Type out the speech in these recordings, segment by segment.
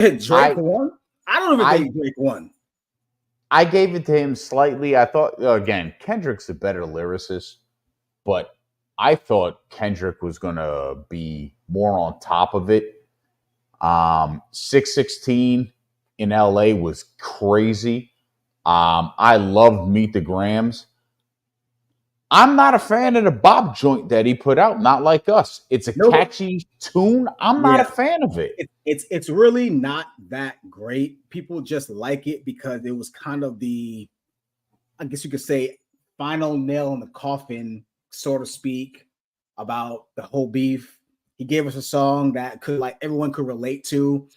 Drake won? I don't even I think Drake won. I gave it to him slightly. I thought again, Kendrick's a better lyricist, but I thought Kendrick was gonna be more on top of it. 616 in LA was crazy. I loved Meet the Grams. I'm not a fan of the Bob joint that he put out. Not like us. It's a No, catchy tune. I'm not a yeah, fan of it. it's really not that great. People just like it because it was kind of the, I guess you could say, final nail in the coffin, so to speak, about the whole beef. He gave us a song that could like everyone could relate to.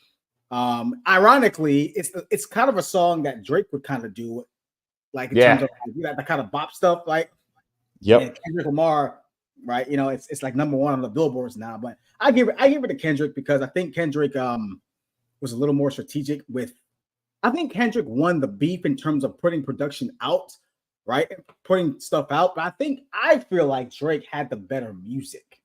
Ironically, it's kind of a song that Drake would kind of do, like in terms Yeah. of like, the kind of bop stuff, like, and Yep. Kendrick Lamar, right? You know, it's like number one on the billboards now. But I give it to Kendrick because I think Kendrick was a little more strategic with. I think Kendrick won the beef in terms of putting production out, right? Putting stuff out. But I feel like Drake had the better music.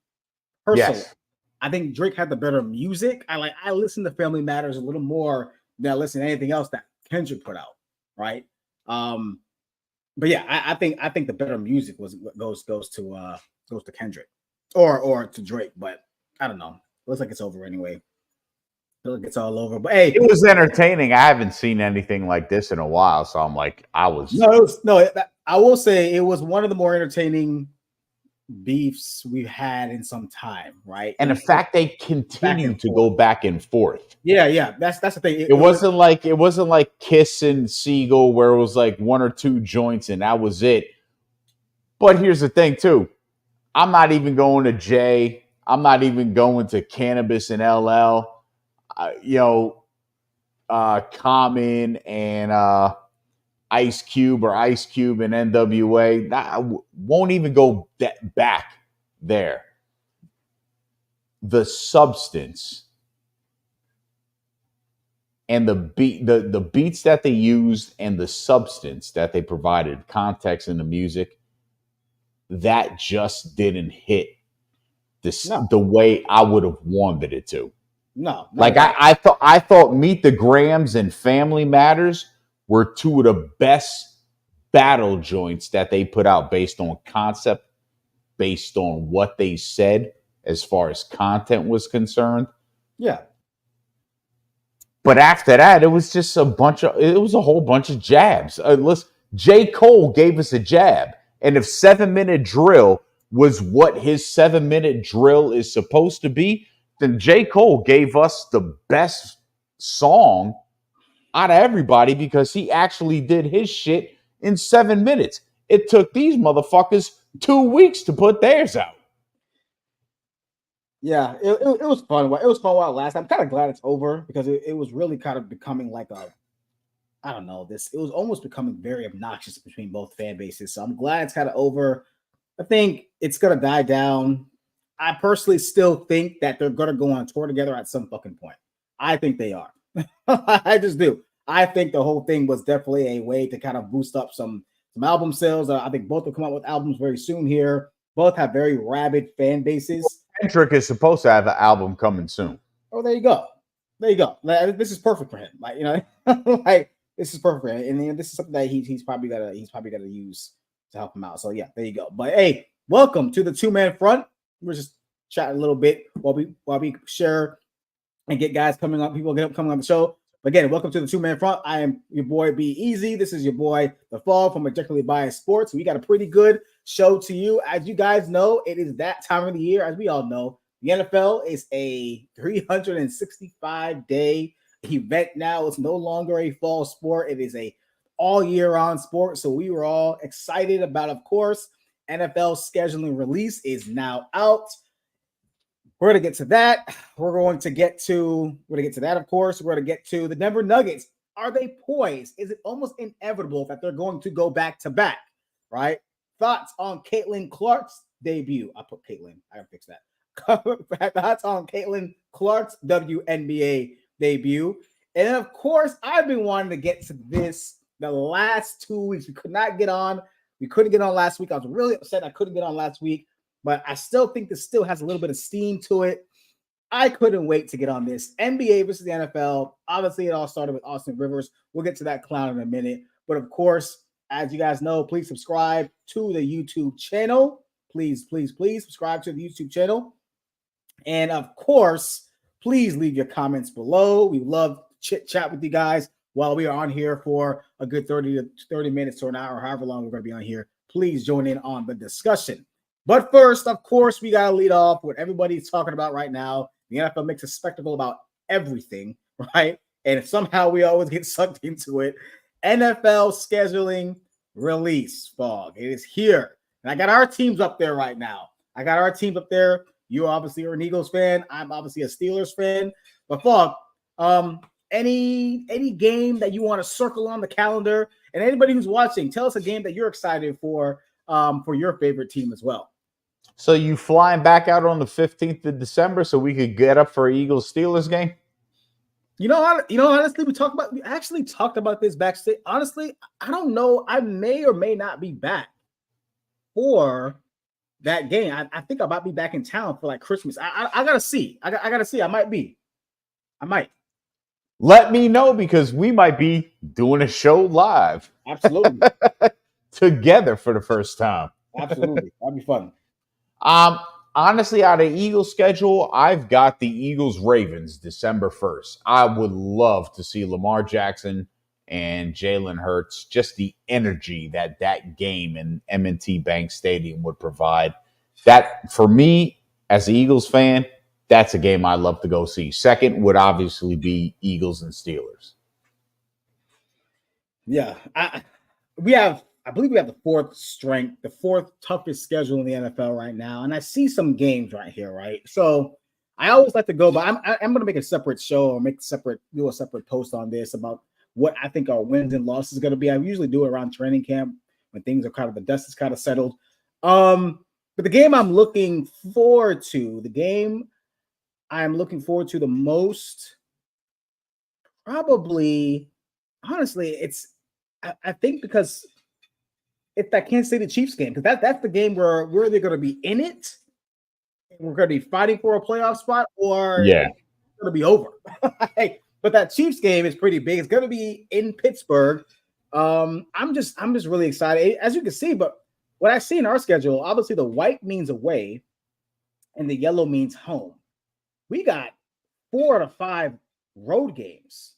Personally, Yes. I think Drake had the better music. I listen to Family Matters a little more than I listen to anything else that Kendrick put out, right? Um, but yeah, I think the better music goes to Kendrick or to Drake, but I don't know. Looks like it's over anyway. Looks like it's all over. But It hey, was entertaining. I haven't seen anything like this in a while, so I'm like, I was. no, I will say it was one of the more entertaining beefs we've had in some time, right? And the And it's fact they back continue and to forth. go back and forth. Yeah. That's the thing. It wasn't like Kiss and Siegel where it was like one or two joints and that was it. But here's the thing too. I'm not even going to Jay. I'm not even going to Cannabis and LL. Common and Ice Cube or Ice Cube and NWA. Won't even go back there. The substance and the beats that they used and the substance that they provided, context in the music, that just didn't hit No, the way I would have wanted it to. no, not Like at all. I thought Meet the Grams and Family Matters were two of the best battle joints that they put out based on concept, based on what they said as far as content was concerned. Yeah. But after that, it was just it was a whole bunch of jabs. J. Cole gave us a jab. And if 7 Minute Drill was what his 7 minute drill is supposed to be, then J. Cole gave us the best song out of everybody because he actually did his shit in 7 minutes. It took these motherfuckers 2 weeks to put theirs out. Yeah, it was fun. It was fun while it lasted. I'm kind of glad it's over because it was really kind of becoming like a, I don't know, this, it was almost becoming very obnoxious between both fan bases. So I'm glad it's kind of over. I think it's gonna die down. I personally still think that they're gonna go on tour together at some fucking point. I think they are. I just do. I think the whole thing was definitely a way to kind of boost up some album sales. I think both will come out with albums very soon here. Both have very rabid fan bases. Kendrick is supposed to have an album coming soon. Oh, there you go. There you go. Like, this is perfect for him. Like, you know, like this is perfect for him. And you know, this is something that he's probably gotta use to help him out. So yeah, there you go. But hey, welcome to the two-man front. We're just chatting a little bit while we share and get guys coming up, people coming on the show. But again, welcome to the two-man front. I am your boy Be Easy. This is your boy The Fall from Objectively Biased Sports. We got a pretty good show to you. As you guys know, it is that time of the year. As we all know, the NFL is a 365-day event now. It's no longer a fall sport. It is a all year round sport. So we were all excited about, of course, NFL scheduling release is now out. We're going to get to that. We're going to get to that, of course. We're going to get to the Denver Nuggets. Are they poised? Is it almost inevitable that they're going to go back to back, right? Thoughts on Caitlin Clark's debut. I put Caitlin. I gotta fix that. Thoughts on Caitlin Clark's WNBA debut. And then, of course, I've been wanting to get to this the last 2 weeks. We couldn't get on last week. I was really upset I couldn't get on last week. But I still think this still has a little bit of steam to it. I couldn't wait to get on this. NBA versus the NFL. Obviously, it all started with Austin Rivers. We'll get to that clown in a minute. But of course, as you guys know, please subscribe to the YouTube channel. Please, please, please subscribe to the YouTube channel. And of course, please leave your comments below. We love chit chat with you guys while we are on here for a good 30 minutes to an hour, however long we're going to be on here. Please join in on the discussion. But first, of course, we got to lead off what everybody's talking about right now. The NFL makes a spectacle about everything, right? And somehow we always get sucked into it. NFL scheduling release fog. It is here. And I got our teams up there right now. I got our teams up there. You obviously are an Eagles fan. I'm obviously a Steelers fan. But Fog, any game that you want to circle on the calendar, and anybody who's watching, tell us a game that you're excited for your favorite team as well. So you flying back out on the 15th of December so we could get up for an Eagles-Steelers game? Honestly, we actually talked about this backstage. Honestly, I don't know. I may or may not be back for that game. I think I might be back in town for like Christmas. I gotta see. I gotta see. I might. Let me know because we might be doing a show live. Absolutely. Together for the first time. Absolutely. That'd be fun. Honestly, out of Eagles schedule, I've got the Eagles Ravens December 1st. I would love to see Lamar Jackson and Jalen Hurts, just the energy that game in M&T Bank Stadium would provide. That, for me, as an Eagles fan, that's a game I love to go see. Second would obviously be Eagles and Steelers. Yeah. I believe we have the fourth toughest schedule in the NFL right now. And I see some games right here, right? So I always like to go, but I'm going to make a separate show or do a separate post on this about what I think our wins and losses is going to be. I usually do it around training camp when things are the dust is kind of settled. But the game I'm looking forward to, the most, probably, honestly, I think because it's that Kansas City Chiefs game, because that's the game where we're either going to be in it, we're going to be fighting for a playoff spot, or it's going to be over. But that Chiefs game is pretty big. It's going to be in Pittsburgh. I'm just really excited, as you can see. But what I see in our schedule, obviously the white means away, and the yellow means home. We got 4 out of 5 road games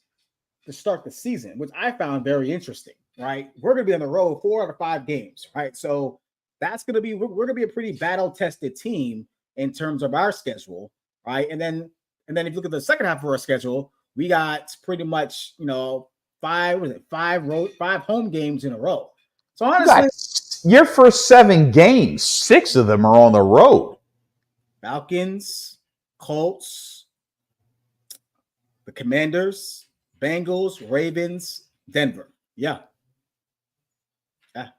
to start the season, which I found very interesting. Right, we're going to be on the road 4 out of 5 games. Right, so that's going to be we're going to be a pretty battle-tested team in terms of our schedule. Right, and then if you look at the second half of our schedule, we got pretty much 5 home games in a row. So honestly, your first 7 games, 6 of them are on the road. Falcons, Colts, the Commanders, Bengals, Ravens, Denver. Yeah.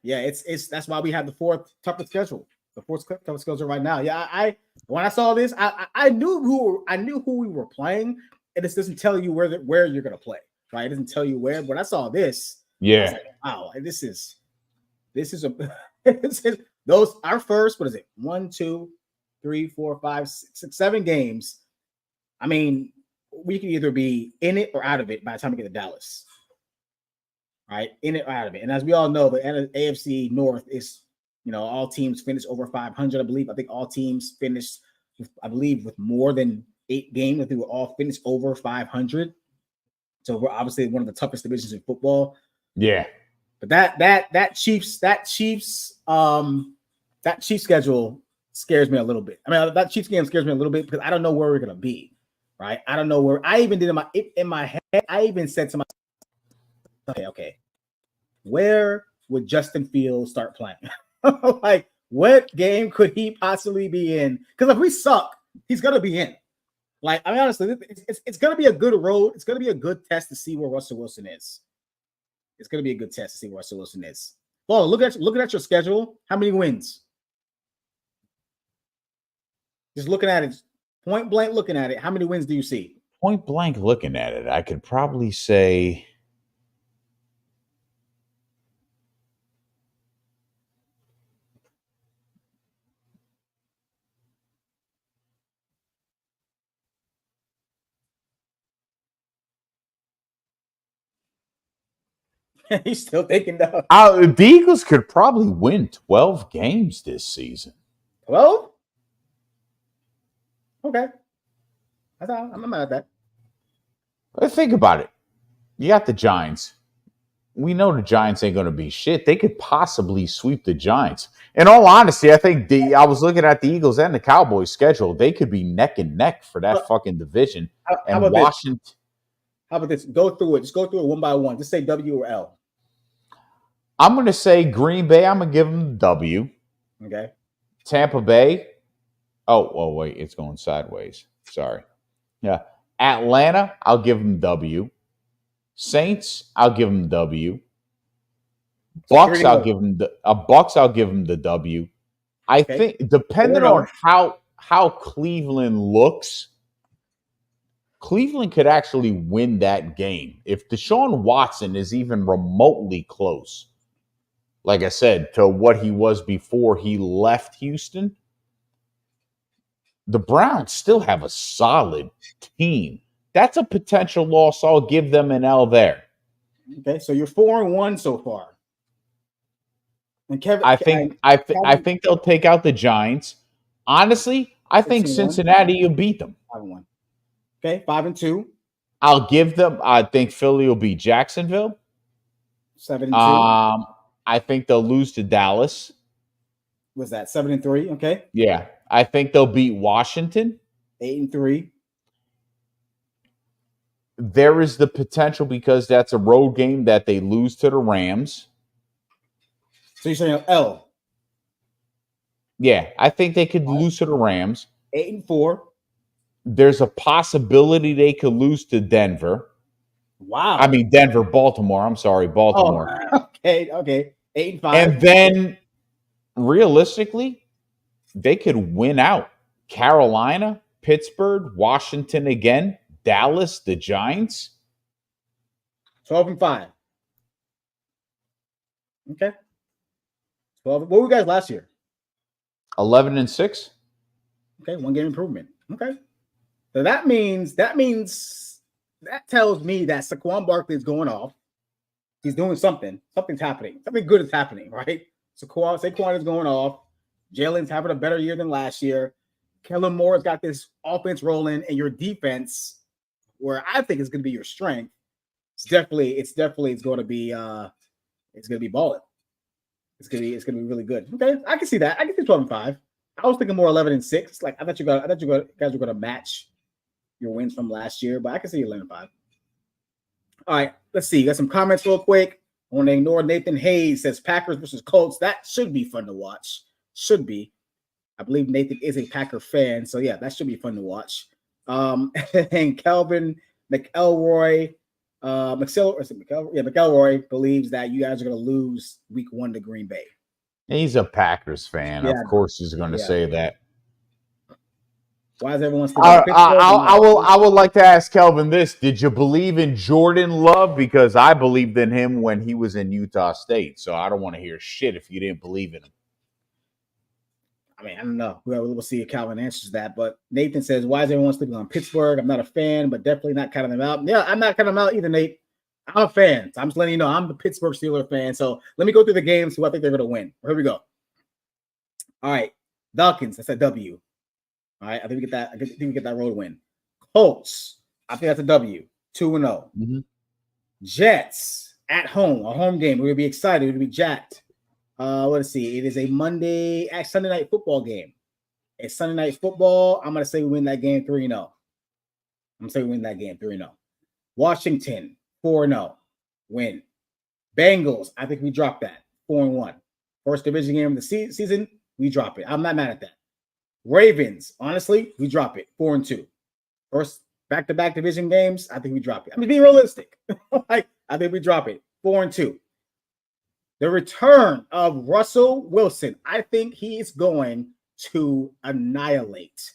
It's that's why we have the 4th toughest schedule. The 4th toughest schedule right now. Yeah, when I saw this, I knew who we were playing, and this doesn't tell you where you're gonna play, right? It doesn't tell you where. But I saw this, I was like, wow, this is those our first. What is it? 1, 2, 3, 4, 5, 6, 7 games. I mean, we can either be in it or out of it by the time we get to Dallas. Right, in it or out of it. And as we all know, the AFC North is, all teams finished over 500. I believe. I think all teams finished, with more than 8 games. I think we all finished over 500. So we're obviously one of the toughest divisions in football. Yeah. But that Chiefs schedule scares me a little bit. I mean, that Chiefs game scares me a little bit because I don't know where we're gonna be. Right, I don't know where. I even did in my head. I even said to myself, okay, where would Justin Fields start playing? Like, what game could he possibly be in? Because if we suck, he's gonna be in. Like, I mean, honestly, it's gonna be a good road. It's gonna be a good test to see where Russell Wilson is. It's gonna be a good test to see where Russell Wilson is. Well, looking at your schedule, how many wins? Just looking at it, point blank looking at it, how many wins do you see? Point blank looking at it, I could probably say He's still thinking though. The Eagles could probably win 12 games this season. 12? Okay. I'm not mad at that. But think about it. You got the Giants. We know the Giants ain't going to be shit. They could possibly sweep the Giants. In all honesty, I think I was looking at the Eagles and the Cowboys schedule. They could be neck and neck for that fucking division. How And about Washington. This? How about this? Go through it. Just go through it one by one. Just say W or L. I'm going to say Green Bay. I'm going to give them the W. Okay. Tampa Bay. Oh, wait. It's going sideways. Sorry. Yeah. Atlanta, I'll give them W. Saints, I'll give them W. Bucks, I'll give them the W. I think depending on how Cleveland looks, Cleveland could actually win that game if Deshaun Watson is even remotely close. Like I said, to what he was before he left Houston, the Browns still have a solid team. That's a potential loss. I'll give them an L there. Okay, so you're 4-1 so far. And Kevin, I think they'll take out the Giants. Honestly, I think Cincinnati will beat them. 5-1. Okay, 5-2. I'll give them. I think Philly will beat Jacksonville. 7-2. I think they'll lose to Dallas. Was that 7-3? Okay. Yeah, I think they'll beat Washington. 8-3. There is the potential because that's a road game that they lose to the Rams. So you're saying L? Yeah, I think they could lose to the Rams. 8-4. There's a possibility they could lose to Denver. Wow. I mean Baltimore. I'm sorry, Baltimore. Oh, okay. 8-5. And then realistically, they could win out. Carolina, Pittsburgh, Washington again, Dallas, the Giants. 12-5. Okay. 12. What were you guys last year? 11-6. Okay, one game improvement. Okay. So that tells me that Saquon Barkley is going off. He's doing something. Something's happening. Something good is happening, right? Saquon is going off. Jalen's having a better year than last year. Kellen Moore's got this offense rolling, and your defense, where I think is going to be your strength, it's definitely going to be balling. It's gonna be really good. Okay, I can see that. I can see 12-5. I was thinking more 11-6. Like I thought you guys were gonna match your wins from last year, but I can see 11-5. All right, let's see. Got some comments real quick. I want to ignore Nathan Hayes says Packers versus Colts. That should be fun to watch. Should be. I believe Nathan is a Packer fan, so yeah, that should be fun to watch. And Kelvin McElroy, McElroy believes that you guys are going to lose week 1 to Green Bay. He's a Packers fan. Yeah, of course he's going to say that. Why is everyone still I would like to ask Kelvin this. Did you believe in Jordan Love? Because I believed in him when he was in Utah State. So I don't want to hear shit if you didn't believe in him. I mean, I don't know. We'll see if Calvin answers that. But Nathan says, why is everyone sleeping on Pittsburgh? I'm not a fan, but definitely not counting them out. Yeah, I'm not counting them out either, Nate. I'm a fan. So I'm just letting you know I'm the Pittsburgh Steelers fan. So let me go through the games who I think they're going to win. Here we go. All right. Dawkins, that's a W. All right. I think we get that road win. Colts, I think that's a W. 2-0. Mm-hmm. Jets at home, a home game. We're going to be excited. We're going to be jacked. Let's see. It is a Sunday night football game. It's Sunday night football. I'm going to say we win that game 3-0. I'm going to say we win that game 3-0. Washington, 4-0. Win. Bengals, I think we drop that. 4-1. First division game of the season, we drop it. I'm not mad at that. Ravens, honestly, we drop it. 4-2. First back-to-back division games, I think we drop it. I mean, be realistic. I think we drop it. 4-2. The return of Russell Wilson, I think he's going to annihilate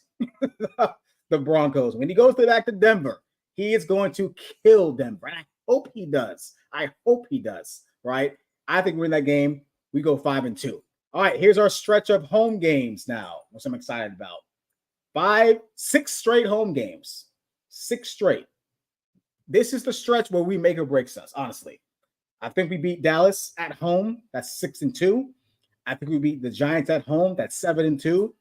the Broncos. When he goes back to Denver, he is going to kill Denver. I hope he does. Right? I think we're in that game. We go 5-2. All right, here's our stretch of home games now, which I'm excited about. 6 straight home games. 6 straight. This is the stretch where we make or breaks us, honestly. I think we beat Dallas at home. That's 6-2. I think we beat the Giants at home. That's 7-2.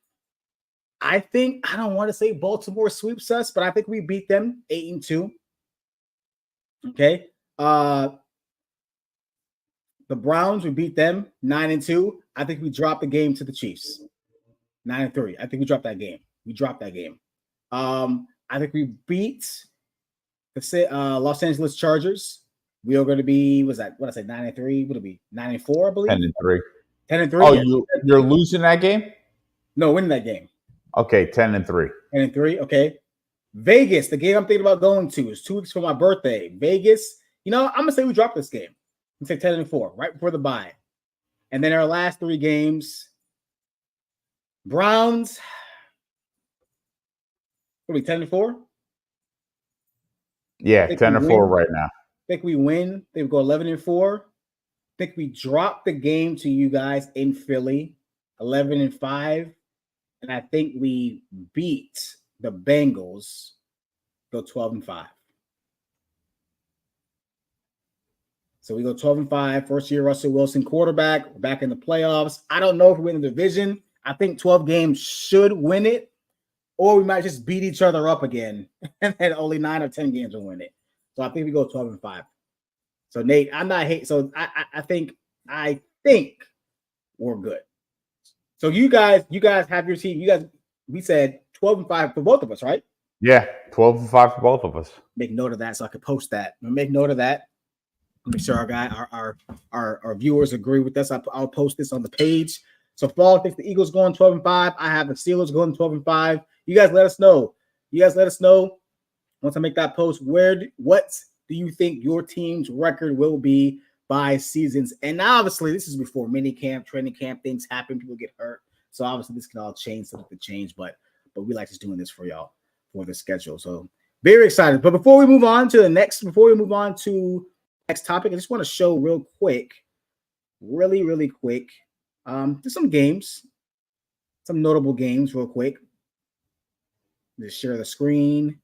I don't want to say Baltimore sweeps us, but I think we beat them 8-2. Okay. The Browns, we beat them 9-2. I think we dropped the game to the Chiefs. 9-3. I think we dropped that game. I think we beat the Los Angeles Chargers. We are going to be, what I say, 9-3? Would it be 9-4, I believe? 10-3. 10-3. Oh, yeah. you're losing that game? No, winning that game. Okay, 10-3. 10-3. Okay. Vegas, the game I'm thinking about going to is 2 weeks for my birthday. Vegas, I'm gonna say we dropped this game. I'm gonna say 10-4, right before the bye. And then our last 3 games, Browns. What are we, 10-4? Yeah, 10-4 right now. I think we win. They would go 11-4. I think we drop the game to you guys in Philly, 11-5. And I think we beat the Bengals, go 12-5. So we go 12-5. First year Russell Wilson quarterback. We're back in the playoffs. I don't know if we win the division. I think 12 games should win it, or we might just beat each other up again, and then only 9 or 10 games will win it. So I think we go 12-5. So Nate, I'm not hating. So I think we're good. So you guys have your team. We said 12-5 for both of us, right? Yeah, 12-5 for both of us. Make note of that so I can post that. Make note of that. Make sure our viewers agree with this. I'll post this on the page. So Fall thinks the Eagles going 12-5. I have the Steelers going 12-5. You guys let us know. Once I make that post, what do you think your team's record will be by seasons? And obviously, this is before mini camp, training camp, things happen, people get hurt. So obviously, this can all change, something could change. But we like just doing this for y'all for the schedule. So very excited. But before we move on to next topic, I just want to show real quick, really quick, just some games, some notable games, real quick. Just share the screen.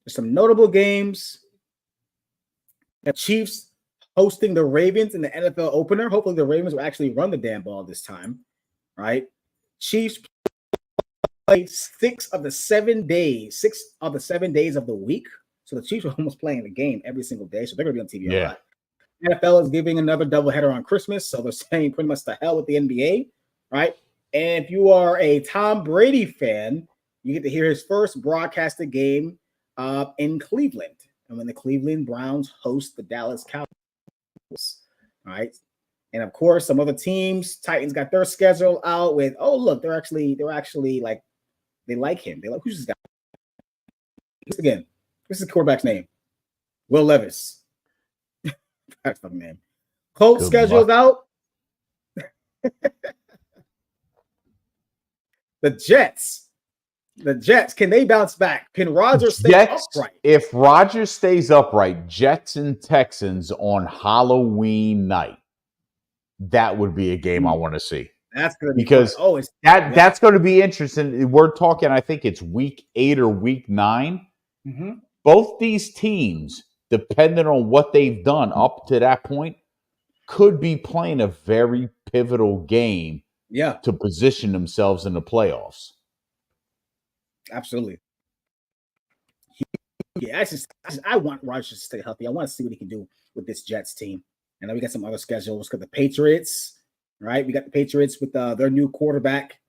There's some notable games. The Chiefs hosting the Ravens in the NFL opener. Hopefully the Ravens will actually run the damn ball this time, right? Chiefs play 6 of the 7 days of the week. So the Chiefs are almost playing the game every single day. So they're going to be on TV a lot. NFL is giving another doubleheader on Christmas. So they're saying pretty much the hell with the NBA, right? And if you are a Tom Brady fan, you get to hear his first broadcasted game in Cleveland. And when the Cleveland Browns host the Dallas Cowboys, all right? And of course, some other teams, Titans got their schedule out with, oh, look, they're actually like, they like him. They like, who's this guy? Again, what's the quarterback's name? Will Levis. That's fucking name. Colts schedule's out. The Jets, can they bounce back? Can Rodgers stay upright? If Rodgers stays upright, Jets and Texans on Halloween night, that would be a game I want to see. That's going to be because that's going to be interesting. We're talking, I think it's week 8 or week 9. Mm-hmm. Both these teams, depending on what they've done up to that point, could be playing a very pivotal game to position themselves in the playoffs. Absolutely. Yeah, I want Rodgers to stay healthy. I want to see what he can do with this Jets team. And then we got some other schedules because the Patriots, right? We got the Patriots with their new quarterback.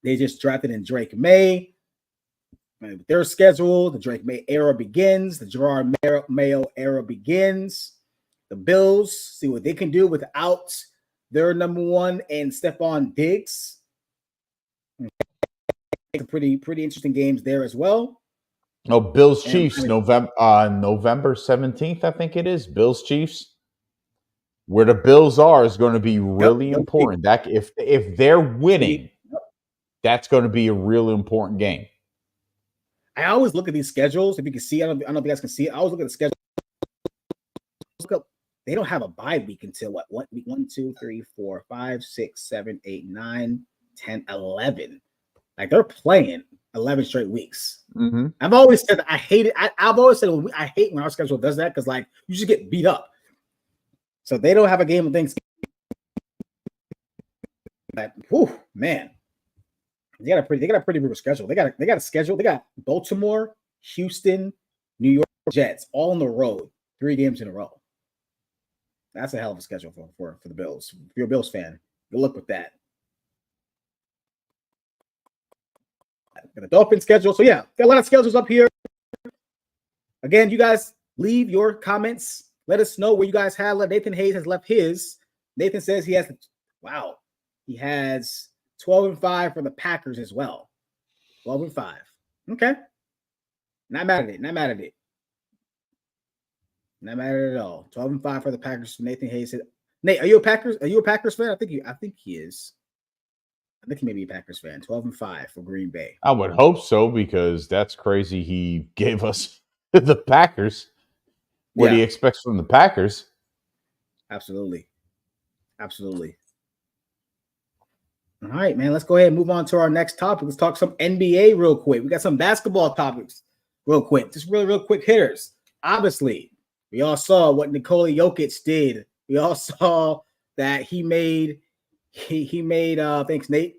They just drafted in Drake May. And with their schedule, the Drake May era begins. The Gerard Mayo era begins. The Bills, see what they can do without their number one and Stephon Diggs. Pretty interesting games there as well. Oh, Bills Chiefs, November 17th, I think it is. Bills Chiefs. Where the Bills are is going to be really important. That if they're winning, that's going to be a really important game. I always look at these schedules. If you can see, I don't know if you guys can see it. I always look at the schedule. Look up. They don't have a bye week until what? Week 1, 2, 3, 4, 5, 6, 7, 8, 9, 10, 11. Like they're playing 11 straight weeks. Mm-hmm. I've always said that I hate it. I've always said I hate when our schedule does that because like you just get beat up. So they don't have a game of Thanksgiving. Whew, man, they got a pretty brutal schedule. They got a schedule. They got Baltimore, Houston, New York Jets all on the road, 3 games in a row. That's a hell of a schedule for the Bills. If you're a Bills fan, good luck with that. Got a Dolphin schedule. So yeah, got a lot of schedules up here. Again, you guys leave your comments. Let us know where you guys have. Nathan Hayes has left his. Nathan says he has 12-5 for the Packers as well. 12-5. Okay. Not mad at it. Not mad at it. Not mad at it at all. 12-5 for the Packers. Nathan Hayes said, Nate, are you a Packers fan? I think he is. I think he may be a Packers fan. 12-5 for Green Bay. I would hope so because that's crazy. He gave us the Packers. What he expects from the Packers. Absolutely. Absolutely. All right, man. Let's go ahead and move on to our next topic. Let's talk some NBA real quick. We got some basketball topics real quick. Just real quick hitters. Obviously, we all saw what Nikola Jokic did. We all saw that he made thanks, Nate.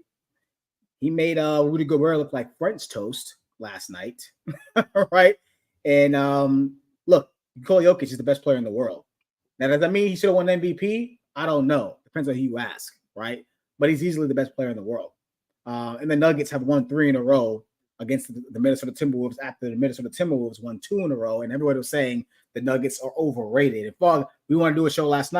He made Rudy Gobert look like French toast last night. Right? And look, Nikola Jokic is the best player in the world. Now, does that mean he should have won MVP? I don't know. Depends on who you ask, right? But he's easily the best player in the world. And the Nuggets have won 3 in a row against the Minnesota Timberwolves after the Minnesota Timberwolves won 2 in a row. And everybody was saying the Nuggets are overrated. And Fog, we want to do a show last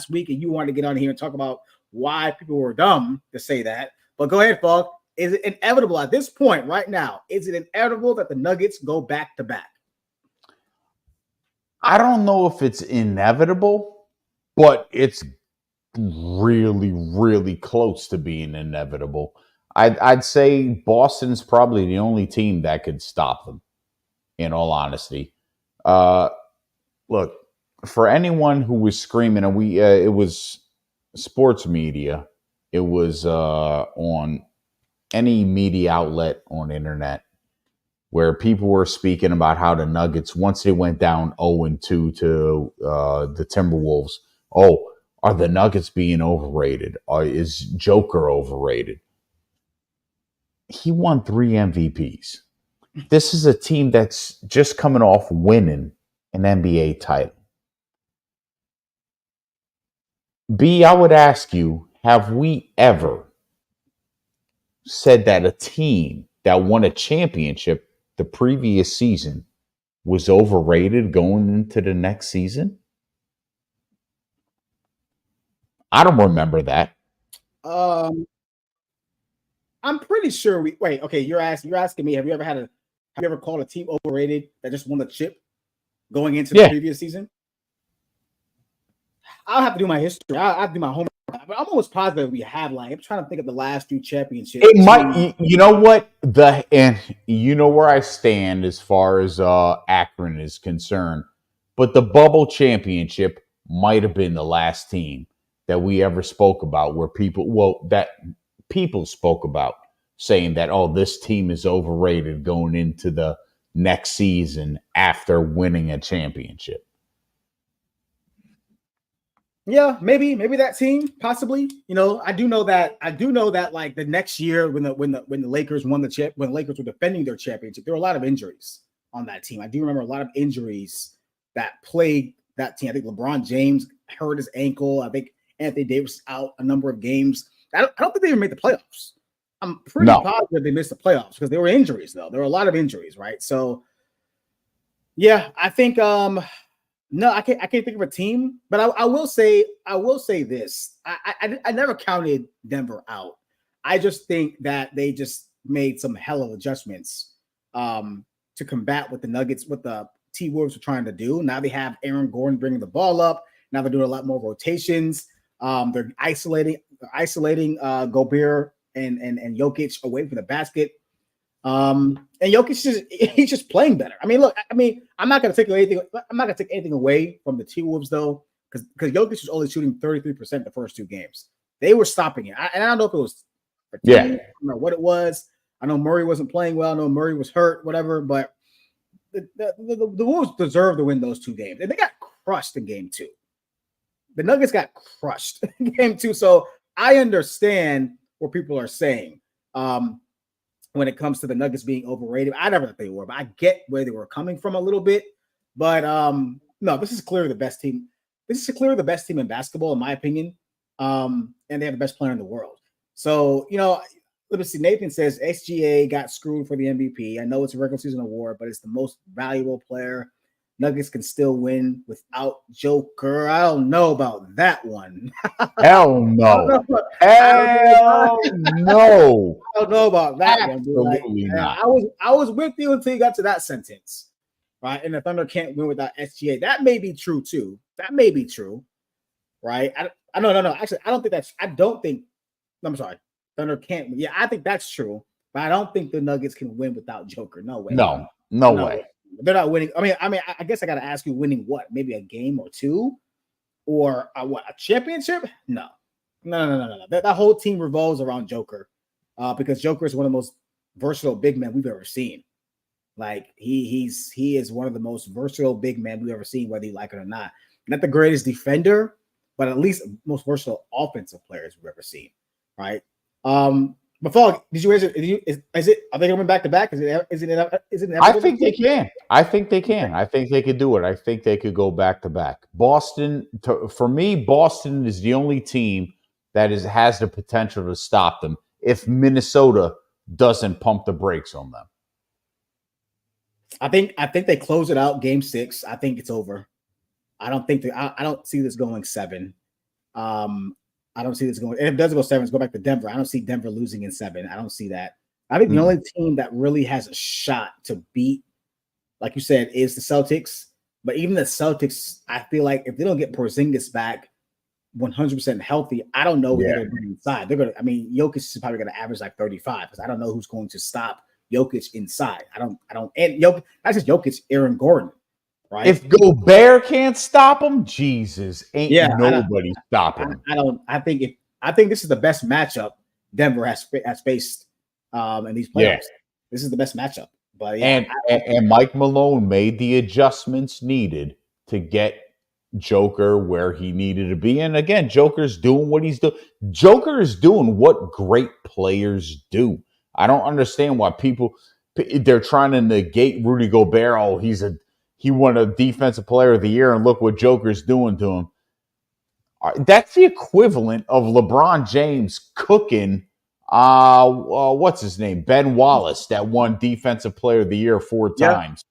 week, and you wanted to get on here and talk about why people were dumb to say that. But go ahead, Fog. Is it inevitable at this point right now? Is it inevitable that the Nuggets go back to back? I don't know if it's inevitable, but it's really, really close to being inevitable. I'd say Boston's probably the only team that could stop them, in all honesty. Look, for anyone who was screaming, and it was sports media, it was on any media outlet on the internet, where people were speaking about how the Nuggets, once they went down 0-2 to the Timberwolves, are the Nuggets being overrated? Is Joker overrated? He won 3 MVPs. This is a team that's just coming off winning an NBA title. B, I would ask you, have we ever said that a team that won a championship the previous season was overrated going into the next season? I don't remember that. I'm pretty sure you're asking me, have you ever called a team overrated that just won the chip going into the previous season? I'll have to do my history. I'll have to do my homework. But I'm almost positive we have. I'm trying to think of the last 2 championships. It might, you know what? And you know where I stand as far as Akron is concerned. But the bubble championship might have been the last team that we ever spoke about where people spoke about saying that, this team is overrated going into the next season after winning a championship. Yeah, maybe that team, possibly. I do know that like the next year when the Lakers won the chip, when the Lakers were defending their championship, there were a lot of injuries on that team. I do remember a lot of injuries that plagued that team. I think LeBron James hurt his ankle. I think Anthony Davis out a number of games. I don't think they even made the playoffs. I'm pretty positive they missed the playoffs because there were injuries, though. There were a lot of injuries, right? So, yeah, I think no, I can't think of a team, but I will say this. I never counted Denver out. I just think that they just made some hell of adjustments to combat what the Nuggets, what the T-Wolves are trying to do. Now they have Aaron Gordon bringing the ball up. Now they're doing a lot more rotations. They're isolating Gobert and Jokic away from the basket. And Jokic he's just playing better. I'm not gonna take anything away from the T-Wolves though, because Jokic was only shooting 33% the first 2 games. They were stopping it. I don't know if it was or what it was. I know Murray wasn't playing well. I know Murray was hurt, whatever, but the Wolves deserve to win those 2 games. And they got crushed in game 2. The Nuggets got crushed in game 2. So I understand what people are saying when it comes to the Nuggets being overrated. I never thought they were, but I get where they were coming from a little bit. But no, this is clearly the best team. This is clearly the best team in basketball, in my opinion. And they have the best player in the world. So, let me see. Nathan says SGA got screwed for the MVP. I know it's a regular season award, but it's the most valuable player. Nuggets can still win without Joker. I don't know about that one. Hell no. Hell no. I don't know about that Absolutely one. not. I was with you until you got to that sentence, right? And the Thunder can't win without SGA. That may be true too. That may be true, right? No. Actually, I don't think that's. I'm sorry. Thunder can't. Yeah, I think that's true, but I don't think the Nuggets can win without Joker. No way. No way. They're not winning. I mean, I guess I got to ask you, winning what? Maybe a game or 2, or a championship? No. That whole team revolves around Joker, because Joker is one of the most versatile big men we've ever seen. Like he is one of the most versatile big men we've ever seen, whether you like it or not. Not the greatest defender, but at least most versatile offensive players we've ever seen. Right. Before, did you? Is it? Are they coming back to back? Is it? I think they can. I think they can. I think they could do it. I think they could go back to back. Boston, for me, Boston is the only team that has the potential to stop them if Minnesota doesn't pump the brakes on them. I think they close it out game 6. I think it's over. I don't see this going 7. I don't see this going. If it does go 7, go back to Denver. I don't see Denver losing in 7. I don't see that. I think the only team that really has a shot to beat, like you said, is the Celtics. But even the Celtics, I feel like if they don't get Porzingis back 100% healthy, I don't know what they're going to bring inside. Jokic is probably going to average like 35 because I don't know who's going to stop Jokic inside. I don't. And Jokic, not just Jokic, Aaron Gordon. Right. If Gobert can't stop him, Jesus, nobody stopping him. I think this is the best matchup Denver has faced in these playoffs. Yeah. This is the best matchup. But and Mike Malone made the adjustments needed to get Joker where he needed to be. And again, Joker's doing what he's doing. Joker is doing what great players do. I don't understand why they're trying to negate Rudy Gobert. Oh, he won a defensive player of the year, and look what Joker's doing to him. That's the equivalent of LeBron James cooking, what's his name? Ben Wallace, that won defensive player of the year 4 times.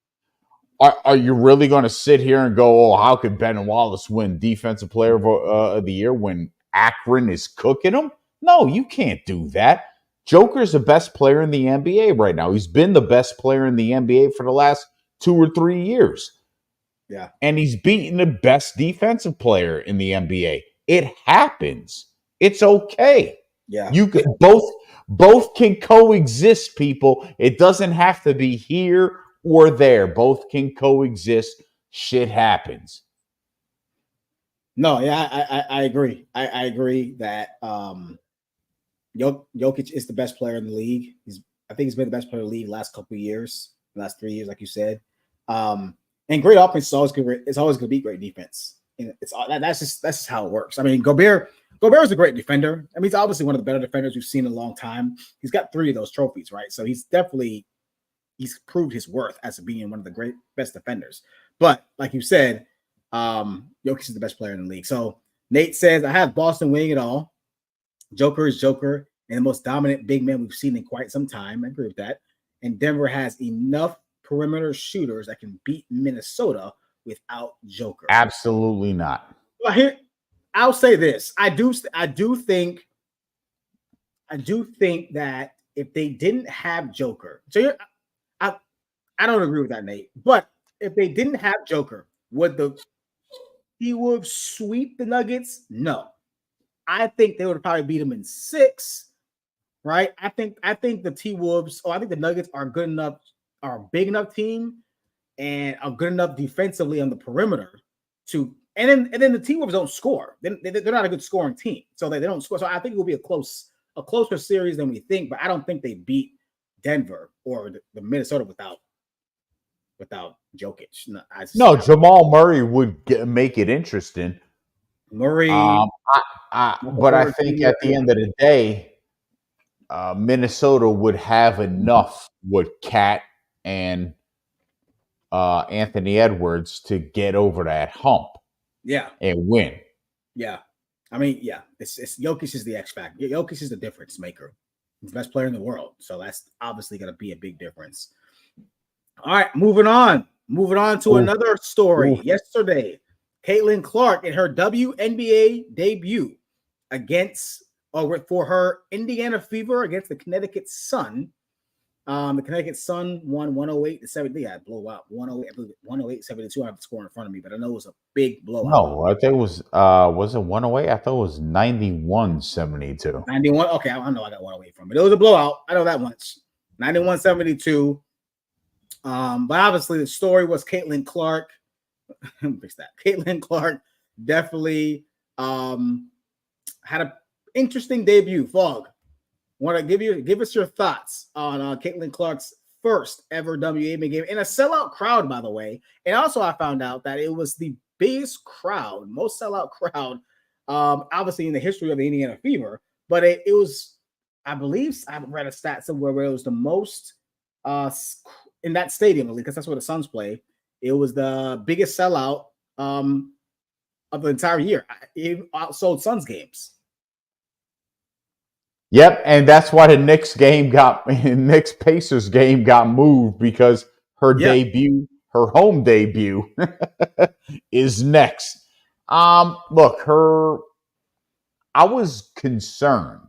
Are you really going to sit here and go, oh, how could Ben Wallace win defensive player of the year when Akron is cooking him? No, you can't do that. Joker's the best player in the NBA right now. He's been the best player in the NBA for the last 2 or 3 years. Yeah. And he's beaten the best defensive player in the NBA. It happens. It's okay. Yeah. You can both can coexist, people. It doesn't have to be here or there. Both can coexist. Shit happens. No, yeah, I agree. I agree that Jokic is the best player in the league. I think he's been the best player in the league the last couple of years. Last 3 years, like you said, and great offense is always good. It's always going to be great defense. And that's just how it works. I mean, Gobert is a great defender. I mean, he's obviously one of the better defenders we've seen in a long time. He's got 3 of those trophies, right? So he's proved his worth as being one of the best defenders. But like you said, Jokic is the best player in the league. So Nate says, I have Boston winning it all. Joker is Joker and the most dominant big man we've seen in quite some time. I agree with that. And Denver has enough perimeter shooters that can beat Minnesota without Joker. Absolutely not. Well, I'll say this. I do think that if they didn't have Joker, I don't agree with that, Nate. But if they didn't have Joker, would the T-Wolves sweep the Nuggets? No. I think they would probably beat them in 6. Right, I think the T-Wolves, I think the Nuggets are good enough, are a big enough team, and are good enough defensively on the perimeter and then the T-Wolves don't score. They're not a good scoring team, so they don't score. So I think it will be a closer series than we think, but I don't think they beat Denver or the Minnesota without Jokic. No, Jamal Murray would make it interesting. Murray, Michael But I Porter think Jr. at the end of the day, Minnesota would have enough with Cat and Anthony Edwards to get over that hump. Yeah, and win. Yeah, I mean, yeah, it's Jokic is the X factor. Jokic is the difference maker. He's the best player in the world, so that's obviously going to be a big difference. All right, moving on. Moving on to another story. Yesterday, Catlin Clark in her WNBA debut for her Indiana Fever against the Connecticut Sun. The Connecticut Sun won 108-70. Yeah, blowout 108-72. I have the score in front of me, but I know it was a big blowout. No, I think it was it 108? I thought it was 91-72. 91. Okay, I know I got 108 from it. It was a blowout. I know that much. 91-72. But obviously the story was Catlin Clark. Fix that. Catlin Clark definitely had an interesting debut. Fog, want to give us your thoughts on Catlin Clark's first ever WNBA game in a sellout crowd, by the way. And also I found out that it was the biggest crowd, most sellout crowd, obviously in the history of the Indiana Fever. But it was, I believe, I read a stat somewhere where it was the most in that stadium, because that's where the Suns play. It was the biggest sellout of the entire year. It outsold Suns games. Yep, and that's why the Knicks Pacers game got moved, because her home debut is next. Look, I was concerned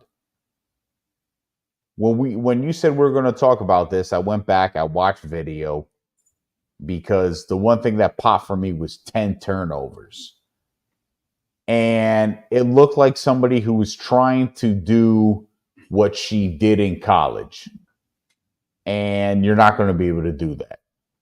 when you said we're going to talk about this. I went back, I watched video, because the one thing that popped for me was 10 turnovers. And it looked like somebody who was trying to do what she did in college. And you're not going to be able to do that.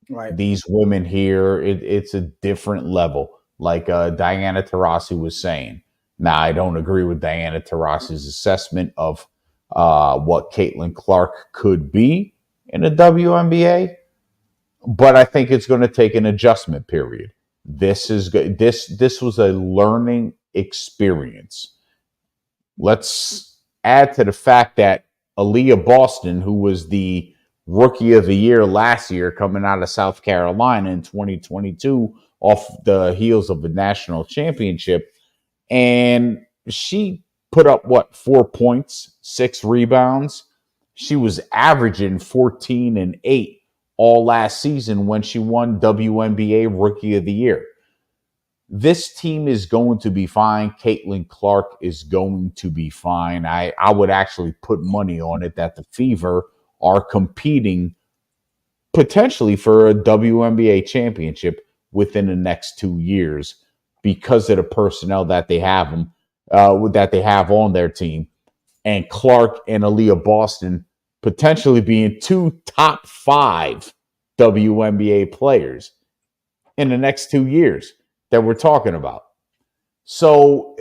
Right. These women here, it's a different level. Like Diana Taurasi was saying. Now, I don't agree with Diana Taurasi's assessment of what Catlin Clark could be in a WNBA, but I think it's going to take an adjustment period. This was a learning experience. Let's add to the fact that Aaliyah Boston, who was the Rookie of the Year last year, coming out of South Carolina in 2022 off the heels of the national championship, and she put up 4 points, 6 rebounds. She was averaging 14 and 8 all last season when she won WNBA Rookie of the Year. This team is going to be fine. Catlin Clark is going to be fine. I would actually put money on it that the Fever are competing potentially for a WNBA championship within the next 2 years because of the personnel that they have on their team, and Clark and Aaliyah Boston potentially being 2 top 5 WNBA players in the next 2 years that we're talking about. So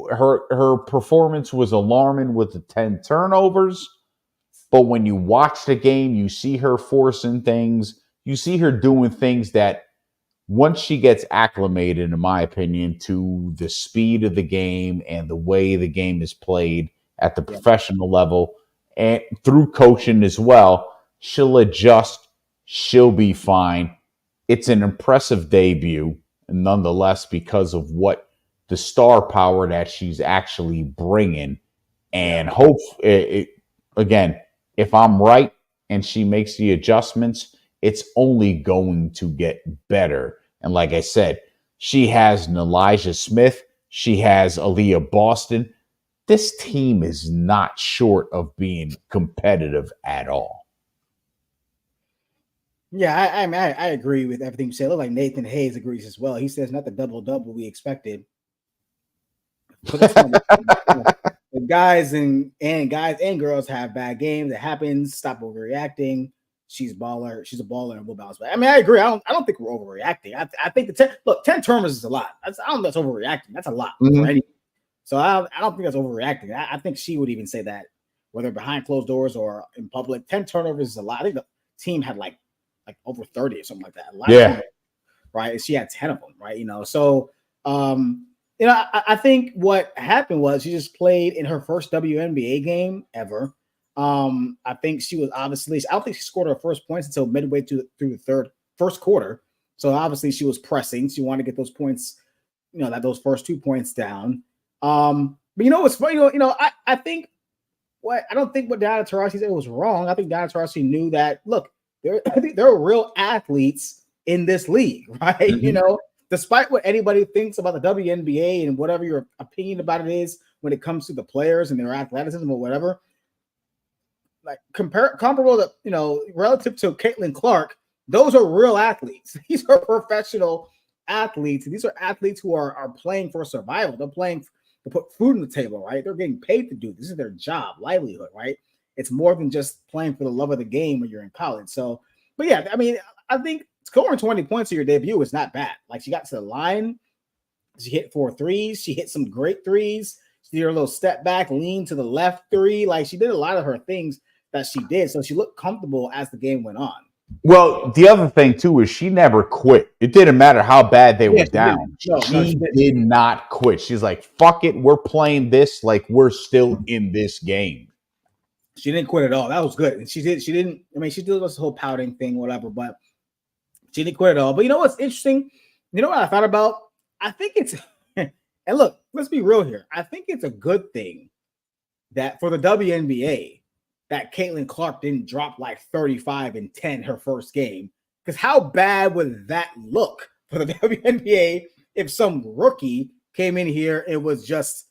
her performance was alarming with the 10 turnovers. But when you watch the game, you see her forcing things. You see her doing things that once she gets acclimated, in my opinion, to the speed of the game and the way the game is played at the professional level and through coaching as well, she'll adjust. She'll be fine. It's an impressive debut, nonetheless, because of what the star power that she's actually bringing. And again, if I'm right and she makes the adjustments, it's only going to get better. And like I said, she has Elijah Smith. She has Aaliyah Boston. This team is not short of being competitive at all. Yeah, I agree with everything you said. It looked like Nathan Hayes agrees as well. He says not the double-double we expected. The guys and girls have bad games. It happens. Stop overreacting. She's a baller. She's a baller and we'll bounce back. I mean, I agree. I don't think we're overreacting. I think 10 turnovers is a lot. I don't think that's overreacting. That's a lot for anyone. So I don't think that's overreacting. I think she would even say that whether behind closed doors or in public. 10 turnovers is a lot. I think the team had like over 30 or something like that. A lot of turnovers, right? And she had 10 of them, right? So I think what happened was she just played in her first WNBA game ever. I think she was I don't think she scored her first points until midway through the first quarter. So obviously she was pressing. She wanted to get those points, those first 2 points down. But it's funny, I think I don't think what Diana Taurasi said was wrong. I think Diana Taurasi knew that, look, I think there are real athletes in this league, right? Mm-hmm. Despite what anybody thinks about the WNBA and whatever your opinion about it is when it comes to the players and their athleticism or whatever, like comparable to, relative to Caitlin Clark, those are real athletes. These are professional athletes. These are athletes who are playing for survival. They're playing to put food on the table, right? They're getting paid to do this. This is their job, livelihood, right? It's more than just playing for the love of the game when you're in college. So, but yeah, I mean, I think scoring 20 points in your debut is not bad. Like, she got to the line, she hit 4 threes, she hit some great threes. She did her little step back, lean to the left three. Like, she did a lot of her things that she did. So she looked comfortable as the game went on. Well, the other thing too is she never quit. It didn't matter how bad they were down. She did not quit. She's like, fuck it, we're playing this like we're still in this game. She didn't quit at all. That was good. And she didn't, I mean, she did this whole pouting thing, whatever, but she didn't quit at all. But you know what's interesting? You know what I thought about? I think it's, and look, let's be real here. I think it's a good thing that for the WNBA, that Caitlin Clark didn't drop like 35 and 10 her first game. Because how bad would that look for the WNBA if some rookie came in here and was just,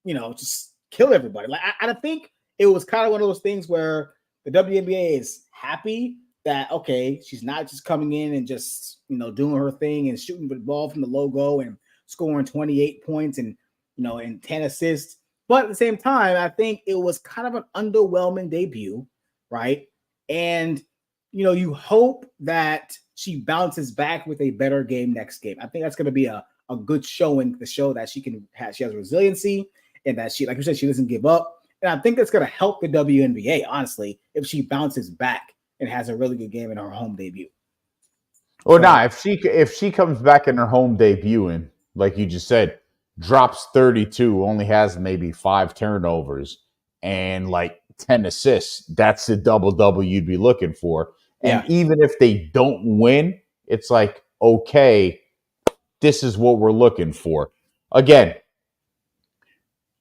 just kill everybody? Like, I think it was kind of one of those things where the WNBA is happy that, okay, she's not just coming in and just, doing her thing and shooting the ball from the logo and scoring 28 points and, and 10 assists. But at the same time, I think it was kind of an underwhelming debut, right? And, you hope that she bounces back with a better game next game. I think that's going to be a good showing to show that she has resiliency and that she, like you said, she doesn't give up. And I think that's going to help the WNBA, honestly, if she bounces back and has a really good game in her home debut. Or not, if she comes back in her home debut and, like you just said, drops 32, only has maybe 5 turnovers and like 10 assists, that's the double-double you'd be looking for. And even if they don't win, it's like, okay, this is what we're looking for. Again,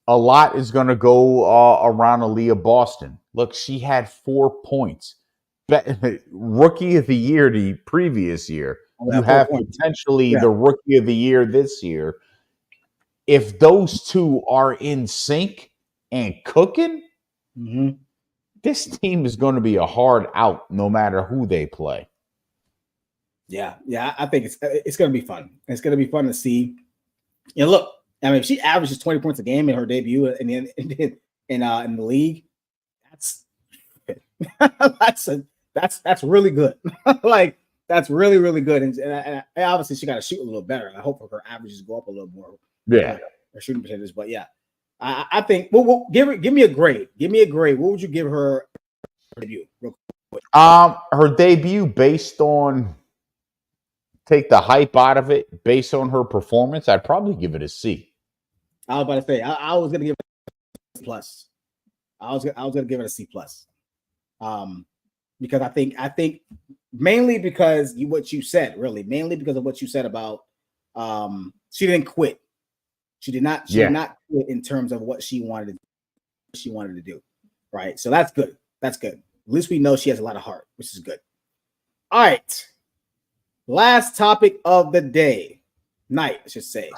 a lot is going to go around Aaliyah Boston. Look, she had 4 points. Rookie of the year the previous year. You have potentially the rookie of the year this year. If those two are in sync and cooking, this team is going to be a hard out no matter who they play. Yeah, I think it's going to be fun. It's going to be fun to see. Look, I mean, if she averages 20 points a game in her debut in the league, that's really good. Like, that's really, really good. And obviously she got to shoot a little better. I hope her averages go up a little more. Yeah, her shooting percentage. But yeah, I think. Well, give me a grade. Give me a grade. What would you give her debut? Real quick? Her debut, based on, take the hype out of it, based on her performance, I'd probably give it a C. I was about to say I was gonna give it a C plus. I was gonna give it a C plus. Because I think mainly because what you said, really, mainly because of what you said about she didn't quit. She did not quit in terms of what she wanted to do. Right. So that's good. That's good. At least we know she has a lot of heart, which is good. All right. Last topic of the day. Night, I should say.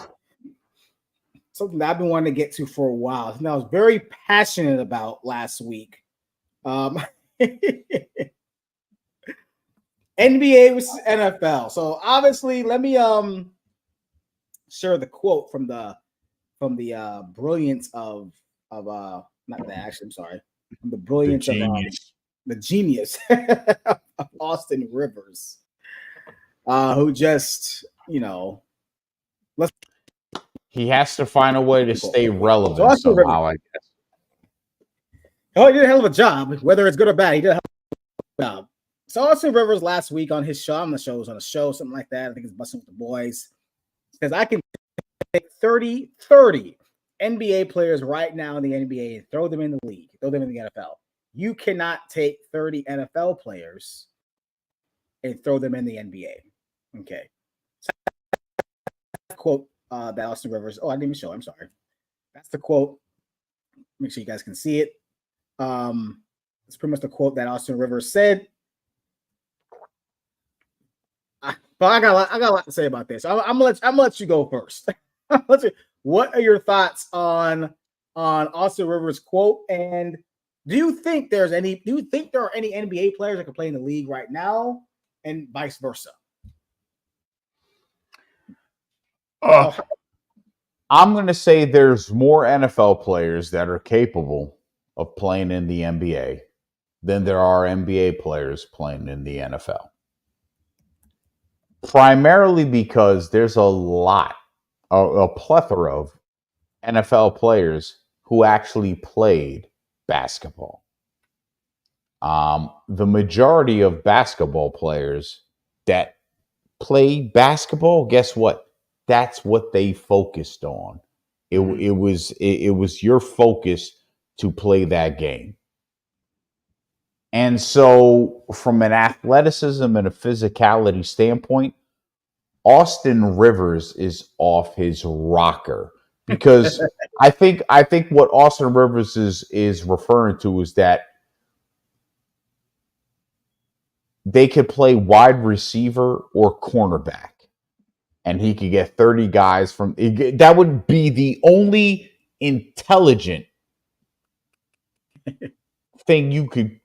Something that I've been wanting to get to for a while. Something I was very passionate about last week. NBA versus NFL. So obviously, let me share the quote from the brilliance of not that, actually, I'm sorry, from the brilliance of the genius of Austin Rivers, who just he has to find a way to stay relevant somehow, I guess. Oh, he did a hell of a job. Whether it's good or bad, he did a hell of a job. So Austin Rivers last week on his show, I'm not sure it was on a show, something like that. I think it's Busting with the Boys. Because I can take 30 NBA players right now in the NBA and throw them in the league, throw them in the NFL. You cannot take 30 NFL players and throw them in the NBA. Okay. So quote that Austin Rivers. Oh, I didn't even show. I'm sorry. That's the quote. Make sure you guys can see it. It's pretty much the quote that Austin Rivers said. But I got a lot to say about this. I'm gonna let you go first. What are your thoughts on Austin Rivers' quote? And do you think there are any NBA players that can play in the league right now, and vice versa? I'm going to say there's more NFL players that are capable of playing in the NBA than there are NBA players playing in the NFL. Primarily because there's a plethora of NFL players who actually played basketball. The majority of basketball players that played basketball, guess what? That's what they focused on. It was your focus to play that game. And so from an athleticism and a physicality standpoint, Austin Rivers is off his rocker, because I think what Austin Rivers is referring to is that they could play wide receiver or cornerback, and he could get 30 guys from that. Would be the only intelligent thing you could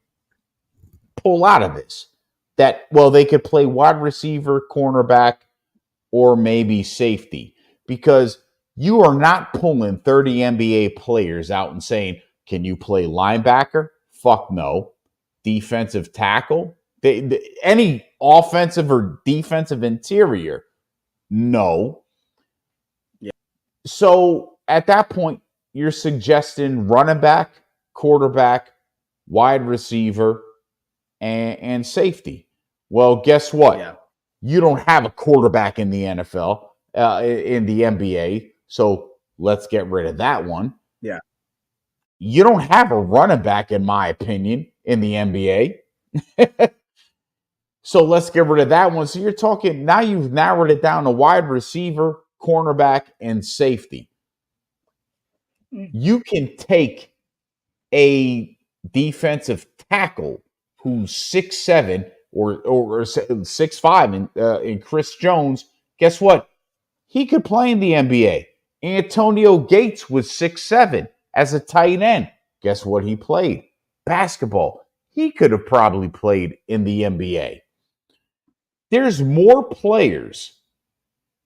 pull out of this. That, well, they could play wide receiver, cornerback, or maybe safety, because you are not pulling 30 NBA players out and saying, can you play linebacker? Fuck no. Defensive tackle? Any offensive or defensive interior? No. Yeah. So at that point, you're suggesting running back, quarterback, wide receiver, and safety. Well, guess what? Yeah. You don't have a quarterback in the NFL, in the NBA. So let's get rid of that one. Yeah. You don't have a running back, in my opinion, in the NBA. So let's get rid of that one. So you're talking, now you've narrowed it down to wide receiver, cornerback, and safety. You can take a defensive tackle who's 6'7" or 6'5" in Chris Jones. Guess what? He could play in the NBA. Antonio Gates was 6'7" as a tight end. Guess what he played? Basketball. He could have probably played in the NBA. There's more players,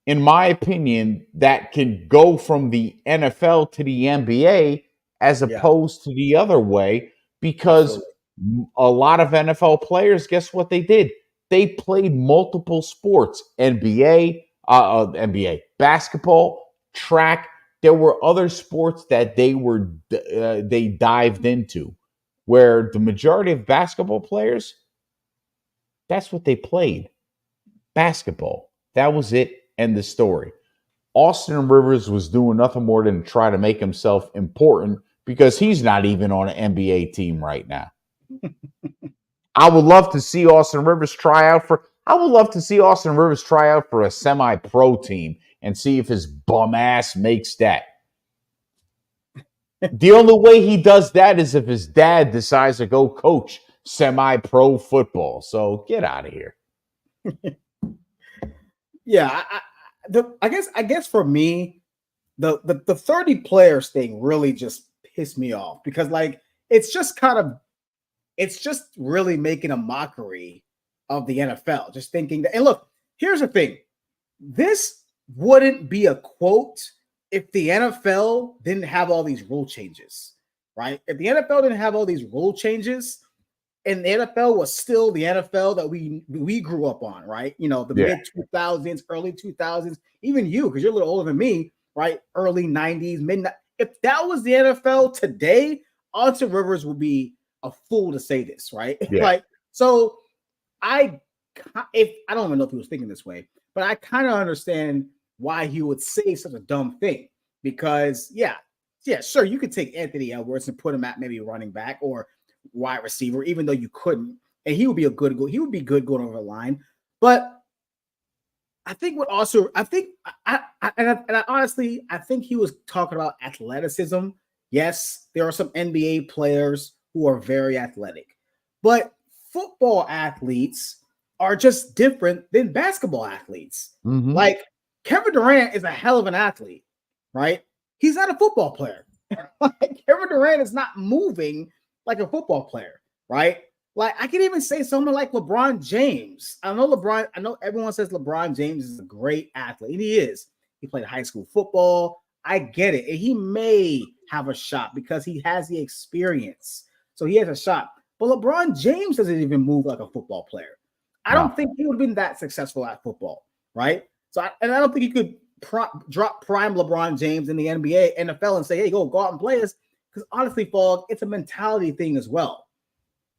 in my opinion, that can go from the NFL to the NBA as opposed to the other way, because a lot of NFL players, guess what they did? They played multiple sports: NBA, basketball, track. There were other sports that they dived into, where the majority of basketball players, that's what they played. Basketball. That was it, end the story. Austin Rivers was doing nothing more than try to make himself important, because he's not even on an NBA team right now. I would love to see Austin Rivers try out for a semi-pro team and see if his bum ass makes that. The only way he does that is if his dad decides to go coach semi-pro football. So get out of here. Yeah, I guess for me, the 30 players thing really just pissed me off, because like it's just really making a mockery of the NFL. Just thinking that, and look, here's the thing. This wouldn't be a quote if the NFL didn't have all these rule changes, right? If the NFL didn't have all these rule changes, and the NFL was still the NFL that we grew up on, right? You know, the mid 2000s, early 2000s, even you, because you're a little older than me, right? Early 90s, midnight. If that was the NFL today, Austin Rivers would be a fool to say this, right? Yeah. Like, so I don't even know if he was thinking this way, but I kind of understand why he would say such a dumb thing. Because yeah, sure, you could take Anthony Edwards and put him at maybe running back or wide receiver, even though you couldn't, and he would be good going over the line. But I think what also I think I honestly I think he was talking about athleticism. Yes, there are some NBA players who are very athletic, but football athletes are just different than basketball athletes. Mm-hmm. Like Kevin Durant is a hell of an athlete, right? He's not a football player. Like, Kevin Durant is not moving like a football player, right? Like I can even say someone like LeBron James. I know everyone says LeBron James is a great athlete, and he is. He played high school football. I get it. And he may have a shot because he has the experience. So he has a shot. But LeBron James doesn't even move like a football player. I don't think he would have been that successful at football, right? So I don't think you could drop prime LeBron James in the NBA, NFL, and say, hey, go out and play us. Because honestly, Fogg, it's a mentality thing as well.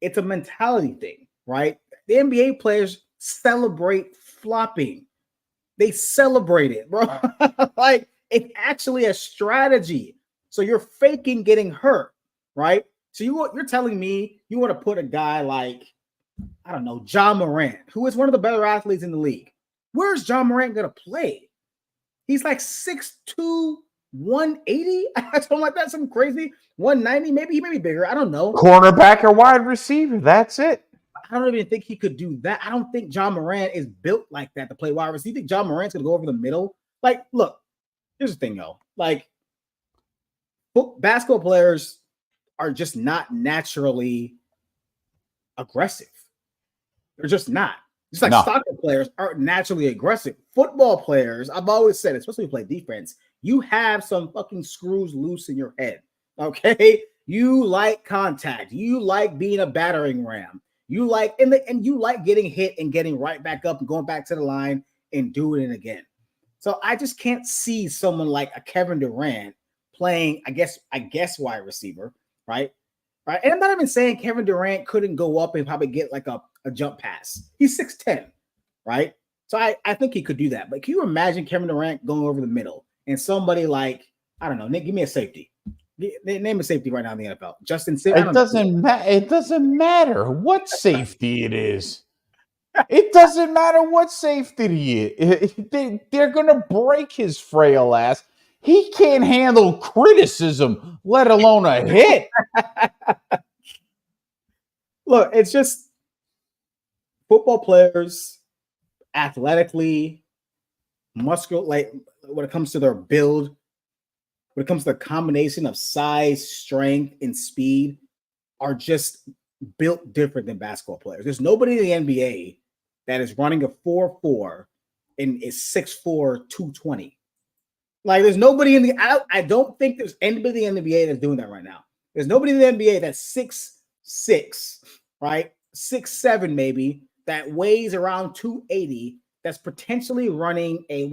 It's a mentality thing, right? The NBA players celebrate flopping. They celebrate it, bro. Like, it's actually a strategy. So you're faking getting hurt, right? So you're telling me you want to put a guy like, I don't know, John Morant, who is one of the better athletes in the league. Where's John Morant going to play? He's like 6'2", 180, something like that, something crazy. 190, maybe he may be bigger. I don't know. Cornerback or wide receiver. That's it. I don't even think he could do that. I don't think John Morant is built like that to play wide receiver. You think John Morant's going to go over the middle? Like, look, here's the thing, though. Like, basketball players are just not naturally aggressive. They're just not. Just like soccer players aren't naturally aggressive. Football players, I've always said, especially when you play defense, you have some fucking screws loose in your head. Okay? You like contact. You like being a battering ram. You like and you like getting hit and getting right back up and going back to the line and doing it again. So I just can't see someone like a Kevin Durant playing, I guess wide receiver, right? Right. And I'm not even saying Kevin Durant couldn't go up and probably get like a jump pass. He's 6'10", right? So I think he could do that. But can you imagine Kevin Durant going over the middle and somebody like, I don't know, Nick, give me a safety. Name a safety right now in the NFL. Justin Simmons. It doesn't matter what safety it is. It doesn't matter what safety he is. They're going to break his frail ass. He can't handle criticism, let alone a hit. Look, it's just football players athletically, muscular, like when it comes to their build, when it comes to the combination of size, strength, and speed, are just built different than basketball players. There's nobody in the NBA that is running a 4.4 and is 6'4", 220. Like, there's nobody in the I don't think there's anybody in the NBA that's doing that right now. There's nobody in the NBA that's 6'6", right? 6'7" maybe, that weighs around 280, that's potentially running a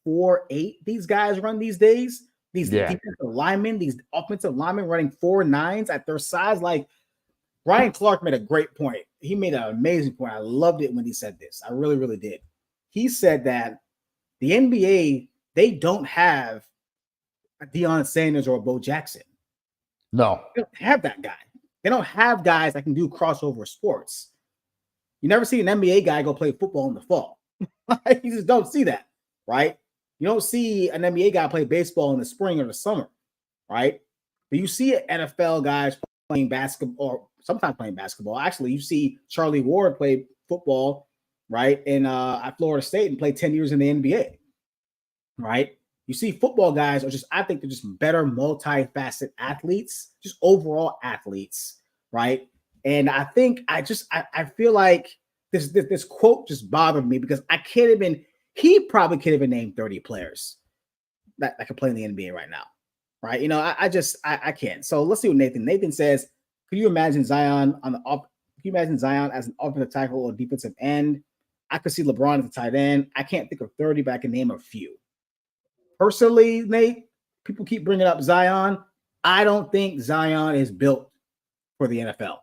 4.8 these guys run these days. These defensive linemen, these offensive linemen running 4.9s at their size. Like, Ryan Clark made a great point. He made an amazing point. I loved it when he said this. I really, really did. He said that the NBA, they don't have a Deion Sanders or a Bo Jackson. No. They don't have that guy. They don't have guys that can do crossover sports. You never see an NBA guy go play football in the fall. You just don't see that, right? You don't see an NBA guy play baseball in the spring or the summer, right? But you see NFL guys playing basketball, or sometimes playing basketball. Actually, you see Charlie Ward play football, right, at Florida State and play 10 years in the NBA, right? You see football guys are just, I think they're just better multifaceted athletes, just overall athletes, right? And I think I feel like this quote just bothered me because he probably could have been named 30 players that could play in the NBA right now, right? You know, I can't. So let's see what Nathan says. Could you imagine Zion as an offensive tackle or defensive end? I could see LeBron as a tight end. I can't think of 30, but I can name a few. Personally, Nate, people keep bringing up Zion. I don't think Zion is built for the NFL.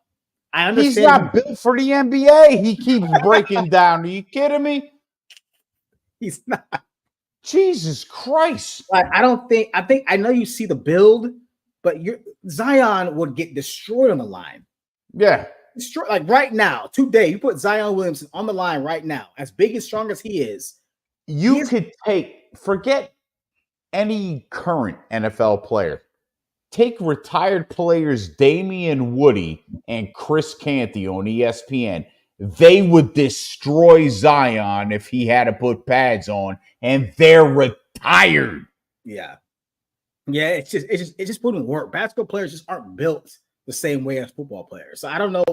I He's understand not built for the NBA. He keeps breaking down. Are you kidding me? he's not. Jesus Christ. Like, I know you see the build, but Zion would get destroyed on the line. Yeah. Destroy, like right now, today, you put Zion Williamson on the line right now, as big and strong as he is. You could forget any current NFL player. Take retired players Damian Woody and Chris Canty on ESPN. They would destroy Zion if he had to put pads on, and they're retired. Yeah. Yeah, it just wouldn't work. Basketball players just aren't built the same way as football players. So I don't know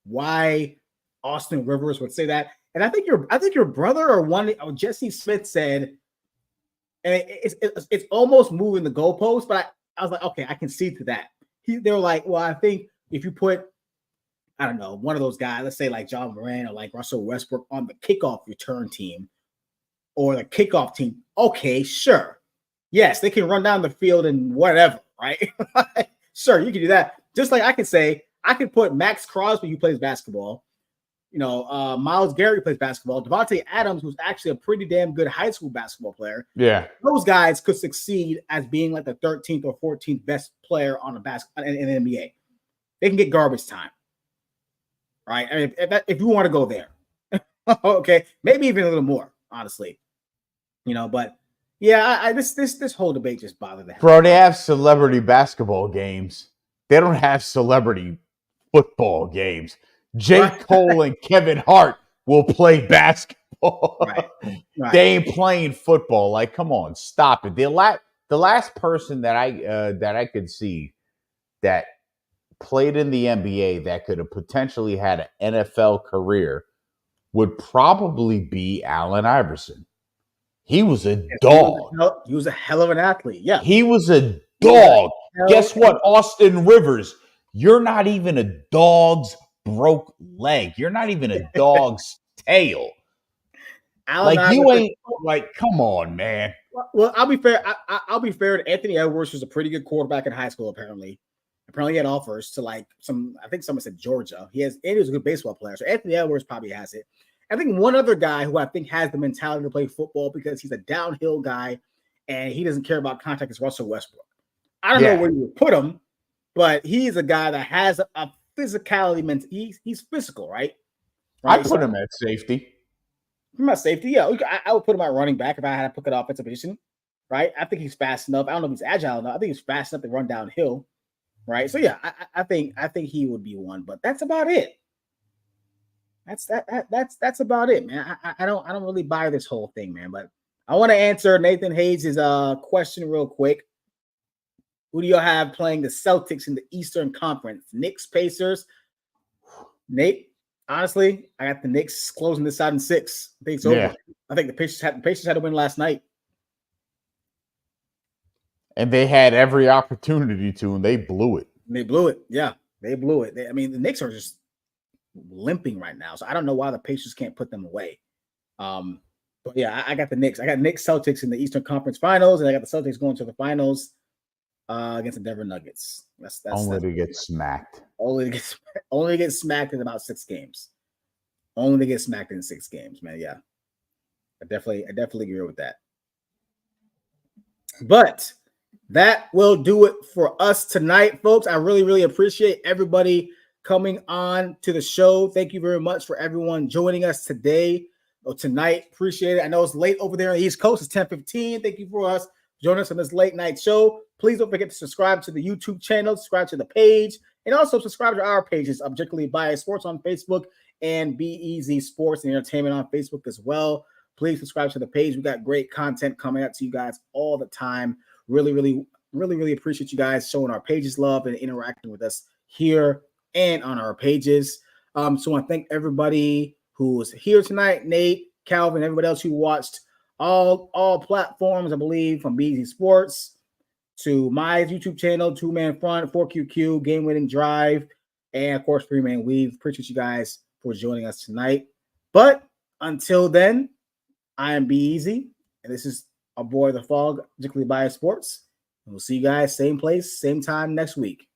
why Austin Rivers would say that. And I think your brother or Jesse Smith said, and it's almost moving the goalpost, but I was like, okay, I can see to that. They were like, well, I think if you put, I don't know, one of those guys, let's say like John Moran or like Russell Westbrook on the kickoff return team or the kickoff team, okay, sure. Yes, they can run down the field and whatever, right? Sure, you can do that. Just like I could put Max Crosby, who plays basketball, Myles Garrett, who plays basketball, Devontae Adams, who's actually a pretty damn good high school basketball player. Yeah. Those guys could succeed as being like the 13th or 14th best player on in the NBA. They can get garbage time, right? I mean, if you want to go there, okay, maybe even a little more, honestly, but. Yeah, this whole debate just bothered the hell. Bro, they have celebrity basketball games. They don't have celebrity football games. J. Cole and Kevin Hart will play basketball. Right. They ain't playing football. Like, come on, stop it. The last person that I could see that played in the NBA that could have potentially had an NFL career would probably be Allen Iverson. He was a dog. He was a hell of an athlete. Yeah. He was a dog. Guess what? Austin Rivers, you're not even a dog's broke leg. You're not even a dog's tail. Like, you ain't, like, come on, man. Well, I'll be fair. I'll be fair. Anthony Edwards was a pretty good quarterback in high school, apparently. Apparently he had offers to I think someone said Georgia. And he was a good baseball player. So Anthony Edwards probably has it. I think one other guy who I think has the mentality to play football because he's a downhill guy and he doesn't care about contact is Russell Westbrook. I don't know where you would put him, but he's a guy that has a physicality. He's physical, right? I put him at safety. I'm at safety, yeah. I would put him at running back if I had to pick an offensive position, right? I think he's fast enough. I don't know if he's agile enough. I think he's fast enough to run downhill, right? So yeah, I think he would be one, but that's about it. That's about it, man. I don't really buy this whole thing, man. But I want to answer Nathan Hayes' question real quick. Who do you have playing the Celtics in the Eastern Conference? Knicks, Pacers. Nate, honestly, I got the Knicks closing this out in 6. I think it's over. I think the Pacers had to win last night. And they had every opportunity to, and they blew it. Yeah, they blew it. The Knicks are just limping right now, so I don't know why the Pacers can't put them away. But yeah, I got the Knicks. I got Knicks Celtics in the Eastern Conference Finals, and I got the Celtics going to the finals against the Denver Nuggets. That's only to get smacked. Only to get smacked in about 6 games. Only to get smacked in 6 games, man. Yeah, I definitely agree with that. But that will do it for us tonight, folks. I really, really appreciate everybody coming on to the show. Thank you very much for everyone joining us today or tonight. Appreciate it. I know it's late over there on the East Coast. It's 10:15. Thank you for us joining us on this late night show. Please don't forget to subscribe to the YouTube channel, subscribe to the page, and also subscribe to our pages, Objectively Biased Sports on Facebook and Be Easy Sports and Entertainment on Facebook as well. Please subscribe to the page. We got great content coming out to you guys all the time. Really, really, really, really appreciate you guys showing our pages love and interacting with us here and on our pages. So I want to thank everybody who was here tonight, Nate, Calvin, everybody else who watched all platforms, I believe, from BZ Sports to my YouTube channel, 2-Man Front, 4QQ, Game Winning Drive, and of course, 3-Man Weave. Appreciate you guys for joining us tonight. But until then, I am Be Easy, and this is a boy of the fog, particularly Biased Sports. We'll see you guys same place, same time next week.